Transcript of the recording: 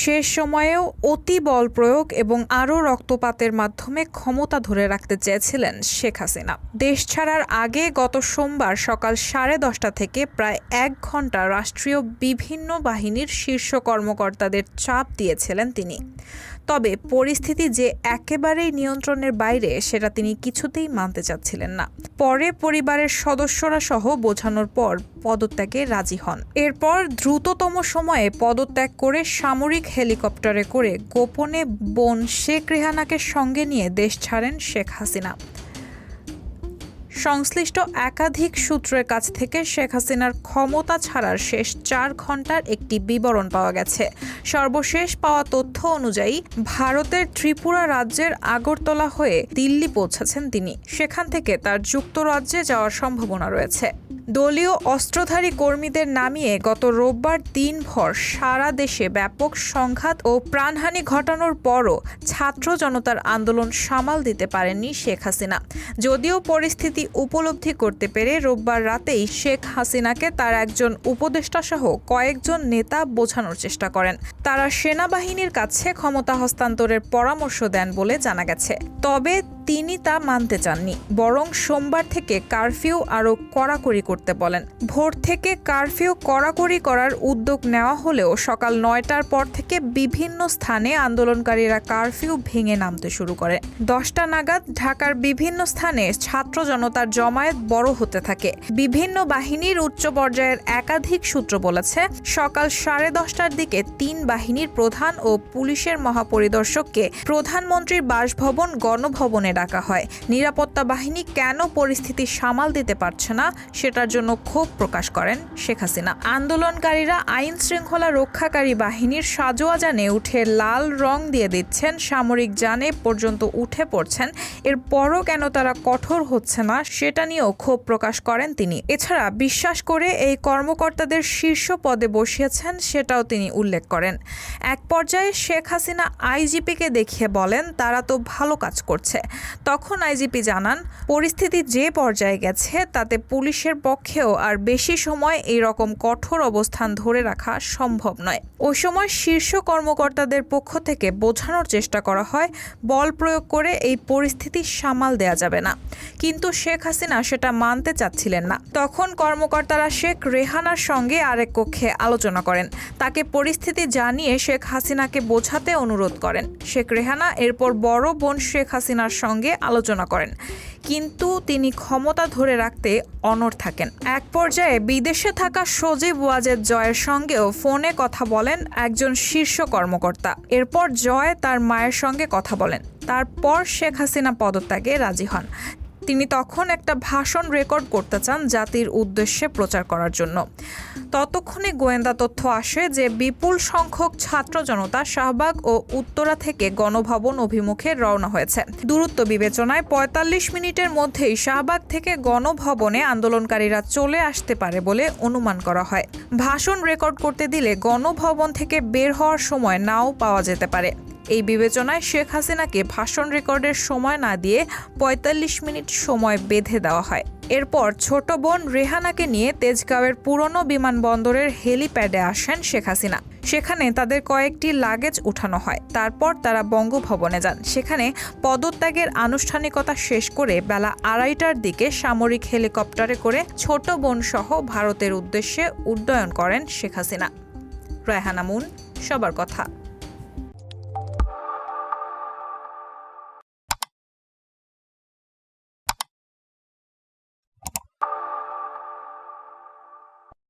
শেষ সময়েও অতি বল প্রয়োগ এবং আরও রক্তপাতের মাধ্যমে ক্ষমতা ধরে রাখতে চেয়েছিলেন শেখ হাসিনা। দেশ ছাড়ার আগে গত সোমবার সকাল 10:30 থেকে প্রায় 1 ঘণ্টা রাষ্ট্রীয় বিভিন্ন বাহিনীর শীর্ষ কর্মকর্তাদের চাপ দিয়েছিলেন তিনি। তবে পরিস্থিতি যে একেবারেই নিয়ন্ত্রণের বাইরে সেটা তিনি কিছুতেই মানতে চাচ্ছিলেন না। পরে পরিবারের সদস্যরা সহ বোঝানোর পর পদত্যাগে রাজি হন। এরপর দ্রুততম সময়ে পদত্যাগ করে সামরিক হেলিকপ্টারে করে গোপনে বোন শেখ রেহানাকে সঙ্গে নিয়ে দেশ ছাড়েন শেখ হাসিনা। সংশ্লিষ্ট একাধিক সূত্রের কাছ থেকে শেখ হাসিনার ক্ষমতা ছাড়ার শেষ 4 ঘণ্টার একটি বিবরণ পাওয়া গেছে। সর্বশেষ পাওয়া তথ্য অনুযায়ী ভারতের ত্রিপুরা রাজ্যের আগরতলা হয়ে দিল্লি পৌঁছেছেন তিনি। সেখান থেকে তার যুক্তরাজ্যে যাওয়ার সম্ভাবনা রয়েছে। দলীয় অস্ত্রধারী কর্মীদের নামিয়ে গত রোববার দিনভর সারা দেশে ব্যাপক সংঘাত ও প্রাণহানি ঘটানোর পরও ছাত্র জনতার আন্দোলন সামাল দিতে পারেননি শেখ হাসিনা। যদিও পরিস্থিতি উপলব্ধি করতে পেরে রোববার রাতেই শেখ হাসিনাকে তার একজন উপদেষ্টা সহ কয়েকজন নেতা বোঝানোর চেষ্টা করেন। তারা সেনাবাহিনীর কাছে ক্ষমতা হস্তান্তরের পরামর্শ দেন বলে জানা গেছে। তবে তিনি তা মানতে চাননি, বরং সোমবার থেকে কারফিউ আরও কড়াকড়ি করতে বলেন। ভোর থেকে কারফিউ কড়াকড়ি করার উদ্যোগ নেওয়া হলেও সকাল 9টার পর থেকে বিভিন্ন স্থানে আন্দোলনকারীরা কারফিউ ভেঙে নামতে শুরু করে। 10টা নাগাদ ঢাকার বিভিন্ন স্থানে ছাত্র জনতার জমায়েত বড় হতে থাকে। বিভিন্ন বাহিনীর উচ্চ পর্যায়ের একাধিক সূত্র বলেছে, সকাল 10:30টার দিকে 3 বাহিনীর প্রধান ও পুলিশের মহাপরিদর্শককে প্রধানমন্ত্রীর বাসভবন গণভবনে ডাকা হয়। নিরাপত্তা বাহিনী কেন পরিস্থিতি সামাল দিতে পারছে না সেটার জন্য ক্ষোভ প্রকাশ করেন শেখ হাসিনা। আন্দোলনকারীরা আইন শৃঙ্খলা রক্ষাকারী বাহিনীর সাজোয়া যানে উঠে লাল রং দিয়ে দিচ্ছেন, সামরিক যানে পর্যন্ত উঠে পড়ছেন। এরপরও কেন তারা কঠোর হচ্ছে না সেটা নিয়েও ক্ষোভ প্রকাশ করেন তিনি। এছাড়া বিশ্বাস করে এই কর্মকর্তাদের শীর্ষ পদে বসিয়েছেন সেটাও তিনি উল্লেখ করেন। এক পর্যায়ে শেখ হাসিনা আইজিপিকে দেখিয়ে বলেন তারা তো ভালো কাজ করছে। তখন আইজিপি জানান, পরিস্থিতি যে পর্যায়ে গেছে তাতে পুলিশের পক্ষেও আর বেশি সময় এই রকম কঠোর অবস্থান ধরে রাখা সম্ভব নয়। ওই সময় শীর্ষ কর্মকর্তাদের পক্ষ থেকে বোঝানোর চেষ্টা করা হয় বল প্রয়োগ করে এই পরিস্থিতি সামাল দেয়া যাবে না, কিন্তু শেখ হাসিনা সেটা মানতে চাচ্ছিলেন না। তখন কর্মকর্তারা শেখ রেহানার সঙ্গে আরেক কক্ষে আলোচনা করেন। তাকে পরিস্থিতি জানিয়ে শেখ হাসিনাকে বোঝাতে অনুরোধ করেন। শেখ রেহানা এরপর বড় বোন শেখ হাসিনার সঙ্গে আলোচনা করেন, কিন্তু তিনি ক্ষমতা ধরে রাখতে অনড় থাকেন। এক পর্যায়ে বিদেশে থাকা সজীব ওয়াজেদ জয়ের সঙ্গেও ফোনে কথা বলেন একজন শীর্ষ কর্মকর্তা। এরপর জয় তার মায়ের সঙ্গে কথা বলেন। তারপর শেখ হাসিনা পদত্যাগে রাজি হন। তিনি তখন একটা ভাষণ রেকর্ড করতে চান জাতির উদ্দেশ্যে প্রচার করার জন্য। ততক্ষণে গোয়েন্দা তথ্য আসে যে বিপুল সংখ্যক ছাত্র জনতা শাহবাগ ও উত্তরা থেকে গণভবন অভিমুখে রওনা হয়েছে। দূরত্ব বিবেচনায় 45 মিনিটের মধ্যেই শাহবাগ থেকে গণভবনে আন্দোলনকারীরা চলে আসতে পারে বলে অনুমান করা হয়। ভাষণ রেকর্ড করতে দিলে গণভবন থেকে বের হওয়ার সময় নাও পাওয়া যেতে পারে। এই বিবেচনায় শেখ হাসিনাকে ভাষণ রেকর্ডের সময় না দিয়ে 45 মিনিট সময় বেঁধে দেওয়া হয়। এরপর ছোট বোন রেহানাকে নিয়ে তেজগাঁওয়ের পুরনো বিমানবন্দরের হেলিপ্যাডে আসেন শেখ হাসিনা। সেখানে তাদের কয়েকটি লাগেজ উঠানো হয়। তারপর তারা বঙ্গভবনে যান। সেখানে পদত্যাগের আনুষ্ঠানিকতা শেষ করে বেলা 2:30টার দিকে সামরিক হেলিকপ্টারে করে ছোট বোন সহ ভারতের উদ্দেশ্যে উড্ডয়ন করেন শেখ হাসিনা। রায়হানা মুন, সবার কথা।